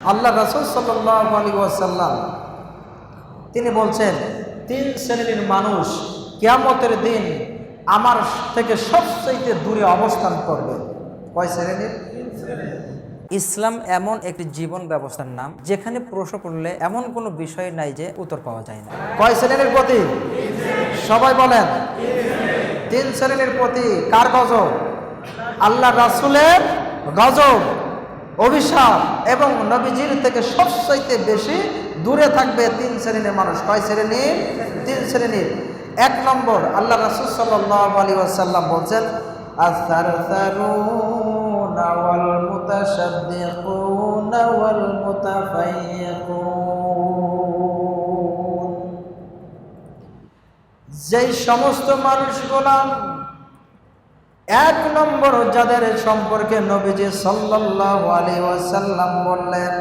আল্লাহ রাসূল সাল্লাল্লাহু আলাইহি ওয়াসাল্লাম তিনি বলছেন, তিন শ্রেণীর মানুষ কিয়ামতের দিন আমার থেকে সবচেয়ে দূরে অবস্থান করবে। কয় শ্রেণীর? ইসলাম এমন একটি জীবন ব্যবস্থার নাম যেখানে প্রশ্ন করলে এমন কোনো বিষয় নাই যে উত্তর পাওয়া যায় না। কয় শ্রেণীর প্রতি? সবাই বলেন। তিন শ্রেণীর প্রতি কার গজব? আল্লাহ রাসূলের গজব, অভিশাপ এবং নবীজির থেকে সবচাইতে বেশি দূরে থাকবে তিন শ্রেণীর মানুষ। কয় শ্রেণীর? তিন শ্রেণীর। এক নম্বর, আল্লাহ রাসূল সাল্লাল্লাহু আলাইহি ওয়াসাল্লাম বলছেন, আস-সারসারুনা ওয়াল মুতাশাদ্দিকুনা ওয়াল মুতাফাইয়িকুন। যেই সমস্ত মানুষগুলা, এক নম্বর যাদের সম্পর্কে নবীজি সাল্লাল্লাহু আলাইহি ওয়াসাল্লাম বললেন,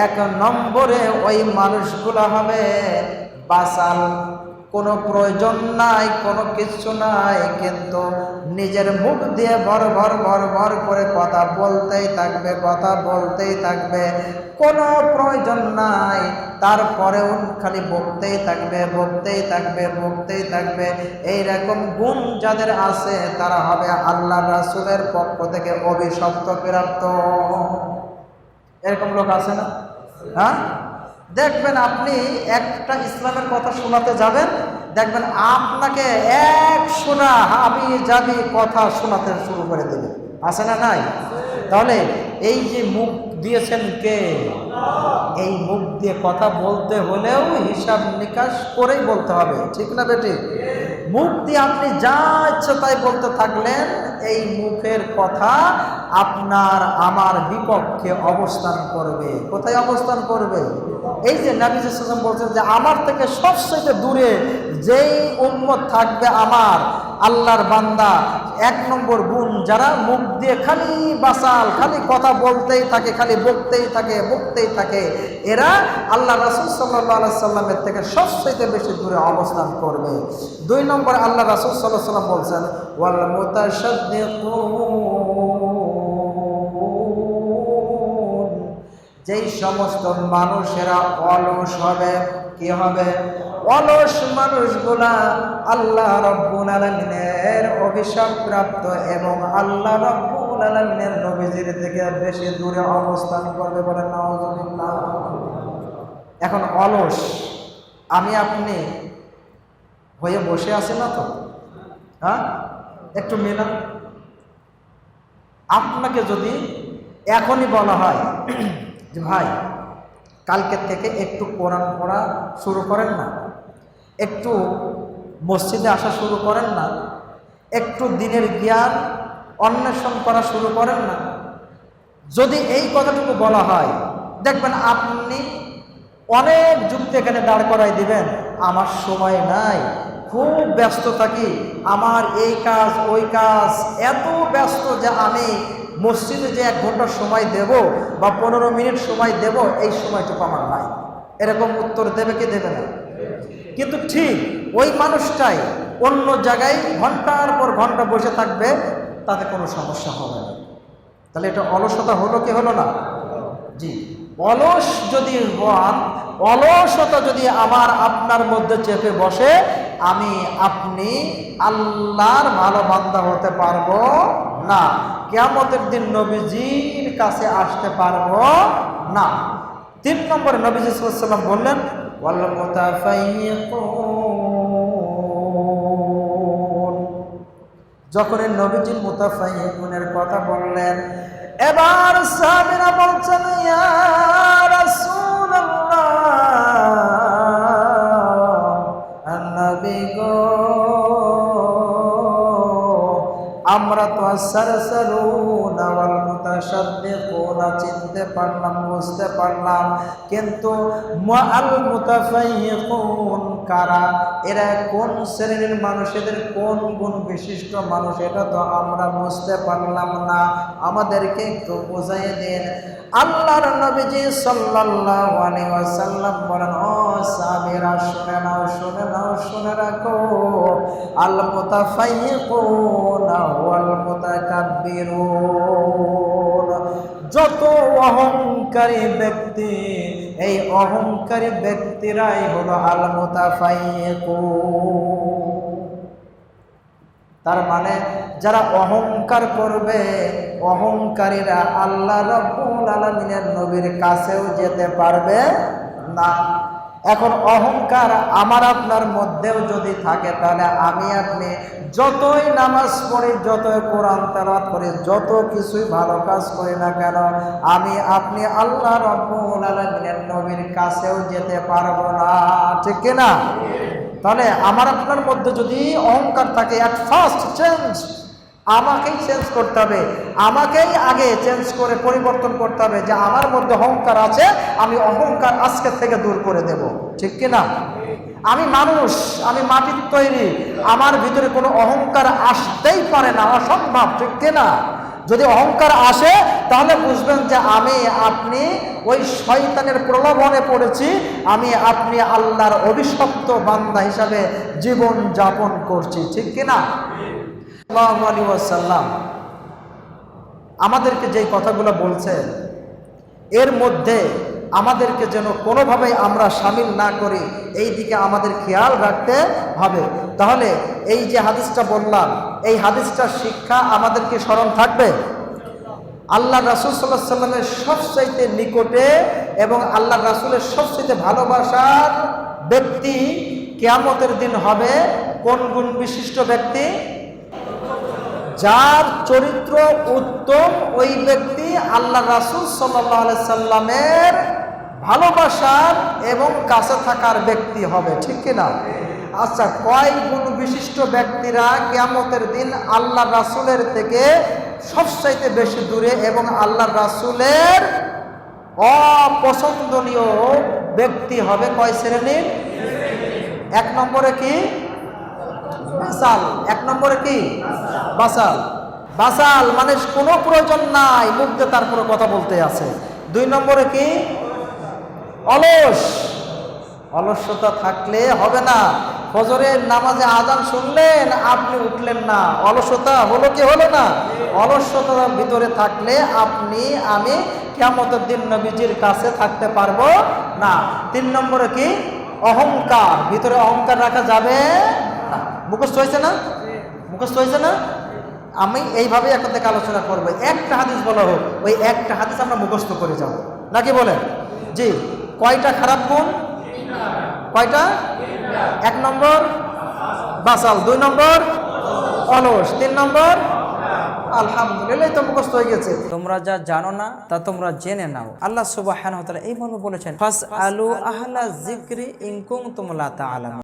এক নম্বরে ওই মানুষগুলো হবে বাসাল, কোনো প্রয়োজন নাই, কোনো কিছু নাই, কিন্তু নিজের মুখ দিয়ে ভর ভর ভর ভর করে কথা বলতেই থাকবে, কথা বলতেই থাকবে, কোনো প্রয়োজন নাই, তারপরেও খালি বকতেই থাকবে, বকতেই থাকবে, বকতেই থাকবে। এইরকম গুণ যাদের আছে তারা হবে আল্লাহ রাসূলের পক্ষ থেকে অভিশপ্ত প্রাপ্ত। এরকম লোক আছে না? হ্যাঁ, দেখবেন আপনি একটা ইসলামের কথা শোনাতে যাবেন, দেখবেন আপনাকে এক শোনা হাবি জাবি কথা শোনাতে শুরু করে দেবে। আছে না নাই? তাহলে এই যে মুখ দিয়েছেন কে? এই মুখ দিয়ে কথা বলতে হলেও হিসাব নিকাশ করেই বলতে হবে, ঠিক না বেটি? মুখ দিয়ে আপনি যা ইচ্ছে তাই বলতে থাকলেন, এই মুখের কথা আপনার আমার বিপক্ষে অবস্থান করবে। কোথায় অবস্থান করবে? এই যে নবী সাল্লাল্লাহু আলাইহি ওয়াসাল্লাম বলছেন যে আমার থেকে সবচেয়ে দূরে যেই উম্মত থাকবে আমার আল্লাহর বান্দা, এক নম্বর গুণ যারা মুখ দিয়ে খালি বাসাল, খালি কথা বলতেই থাকে, খালি বকতেই থাকে, বকতেই থাকে, এরা আল্লাহ রাসূল সাল্লাল্লাহু আলাইহি ওয়াসাল্লামের থেকে সবচেয়ে বেশি দূরে অবস্থান করবে। দুই নম্বর, আল্লাহ রাসূল সাল্লাল্লাহু আলাইহি ওয়াসাল্লাম বলছেন, ওয়াল মুতাশাদ্দিকুন, যেই সমস্ত মানুষেরা অলস হবে। কি হবে? অলস মানুষগুলা আল্লাহ রাব্বুল আলামিনের অভিশাপ প্রাপ্ত এবং আল্লাহ রাব্বুল আলামিনের নবীজির থেকে বেশি দূরে অবস্থান করবে। বলে নাউযুবিল্লাহ। এখন অলস আমি আপনি হয়ে বসে আছি না তো? হ্যাঁ, একটু মেলান। আপনাকে যদি এখনই বলা হয় যে ভাই কালকের থেকে একটু কোরআন পড়া শুরু করেন না, একটু মসজিদে আসা শুরু করেন না, একটু দিনের জ্ঞান অন্বেষণ করা শুরু করেন না, যদি এই কথাটুকু বলা হয়, দেখবেন আপনি অনেক যুক্তি এখানে দাঁড় করাই দিবেন, আমার সময় নাই, খুব ব্যস্ত থাকি, আমার এই কাজ ওই কাজ, এত ব্যস্ত যে আমি মসজিদে যে 1 ঘন্টা সময় দেব বা 15 মিনিট সময় দেব, এই সময়টুকু আমার নাই। এরকম উত্তর দেবে কি দেবে না? কিন্তু ঠিক ওই মানুষটাই অন্য জায়গায় ঘন্টার পর ঘন্টা বসে থাকবে, তাতে কোনো সমস্যা হবে না। তাহলে এটা অলসতা হলো কি হলো না? জি, অলস যদি হন, অলসতা যদি আমার আপনার মধ্যে চেপে বসে, আমি আপনি আল্লাহর ভালো বান্দা হতে পারবো না, কিয়ামতের দিন নবীজির কাছে আসতে পারবো না। 3 নম্বরে নবীজি সাল্লাল্লাহু আলাইহি ওয়াসাল্লাম বললেন, ওয়াল মুতাফাইয়িকুন। যখন নবীজি মুতাফাইয়িকুনের কথা বললেন, এবার সাহাবীরা বলছেন, ইয়া রাসূলুল্লাহ, নবী গো, আমরা তো সারসারুনা ওয়াল মুতাশাদ্দিকুনা চিনতে পারলাম, বুঝতে পারলাম, কিন্তু আল মুতাফাইয়িকুন কারা? এরা কোন শ্রেণীর মানুষ, এদের কোন গুণ বিশিষ্ট মানুষ, এটা তো আমরা বুঝতে পারলাম না, আমাদেরকে একটু বুঝাই দিন। আল্লাহর নবীজি সাল্লাল্লাহু আলাইহি ওয়াসাল্লাম বলেন, ও সাহাবীরা শুনে নাও, শুনে নাও, শুনে রাখো, আল মুতাফাইয়িকুনা ওয়াল মুতাকাব্বিরুন, যত অহংকারী ব্যক্তি, এই অহংকারী ব্যক্তিরাই হলো আল মুতাফাইকুন। তার মানে যারা অহংকার করবে, অহংকারীরা আল্লাহ রাব্বুল আলামিনের নবীর কাছেও যেতে পারবে না। এখন অহংকার আমার আপনার মধ্যেও যদি থাকে, তাহলে আমি আপনি যতই নামাজ পড়ি, যতই কোরআন তেলাওয়াত করি, যত কিছুই ভালো কাজ করি না কেন, আমি আপনি আল্লাহ রাব্বুল আলামিনের নবীর কাছেও যেতে পারবো না। ঠিক কিনা? তাহলে আমার আপনার মধ্যে যদি অহংকার থাকে, এট ফার্স্ট চেঞ্জ আমাকেই চেঞ্জ করতে হবে, আমাকেই আগে চেঞ্জ করে পরিবর্তন করতে হবে যে আমার মধ্যে অহংকার আছে, আমি অহংকার আজকের থেকে দূর করে দেব। ঠিক কিনা? আমি মানুষ, আমি মাটির তৈরি, আমার ভিতরে কোনো অহংকার আসতেই পারে না, অসম্ভব। ঠিক কিনা? যদি অহংকার আসে তাহলে বুঝবেন যে আমি আপনি ওই শয়তানের প্রলোভনে পড়েছি, আমি আপনি আল্লাহর অভিশপ্ত বান্দা হিসাবে জীবন যাপন করছি। ঠিক কিনা? সাল্লাল্লাহু আলাইহি ওয়াসাল্লাম আমাদেরকে যেই কথাগুলো বলছেন, এর মধ্যে আমাদেরকে যেন কোনোভাবেই আমরা শামিল না করি, এই দিকে আমাদের খেয়াল রাখতে হবে। তাহলে এই যে হাদিসটা বললাম, এই হাদিসটার শিক্ষা আমাদেরকে স্মরণ থাকবে। আল্লাহ রাসূল সাল্লাল্লাহু আলাইহি সাল্লামের সবচাইতে নিকটে এবং আল্লাহ রাসূলের সবচাইতে ভালোবাসার ব্যক্তি কিয়ামতের দিন হবে কোন গুণ বিশিষ্ট ব্যক্তি? যার চরিত্র উত্তম, ওই ব্যক্তি আল্লাহ রাসূল সাল্লাল্লাহু আলাইহি সাল্লামের ভালোবাসার এবং কাছে থাকার ব্যক্তি হবে। ঠিক কিনা? আচ্ছা, কয় গুণ বিশিষ্ট ব্যক্তিরা কিয়ামতের দিন আল্লাহ রাসূলের থেকে সবচাইতে বেশি দূরে এবং আল্লাহ রাসূলের অপছন্দনীয় ব্যক্তি হবে? কয় শ্রেণীর? এক নম্বরে কি? বাসাল। এক নম্বরে কি? বাসাল। বাসাল মানে কোনো প্রয়োজন নাই, মুখ দিয়ে তারপরে কথা বলতে আছে। দুই নম্বরে কি? অলস। অলসতা থাকলে হবে না। ফজরের নামাজে আযান শুনলেন, আপনি উঠলেন না, অলসতা হলো কি হলো না? অলসতার ভিতরে থাকলে আপনি আমি কিয়ামতের দিন নবীজির কাছে থাকতে পারবো না। তিন নম্বরে কি? অহংকার। ভিতরে অহংকার রাখা যাবে না। মুখস্থ হয়েছে না? মুখস্থ হয়েছে না? আমি এইভাবেই এখন থেকে আলোচনা করবো। একটা হাদিস বলা হোক, ওই একটা হাদিস আমরা মুখস্থ করে যাব, নাকি বলেন? জি। কয়টা খারাপ গুণ? কয়টা? এক নম্বর বাসাল, দুই নম্বর অলস, তিন নম্বর আলহামদুলিল্লাহ, তো মুখস্থ হয়ে গেছে। তোমরা যা জানো না তা তোমরা জেনে নাও। আল্লাহ সুবহানাহু ওয়া তাআলা এইভাবে বলেছেন, ফাসআলু আহলা যিকরি ইন কুনতুম লা তা'লামুন।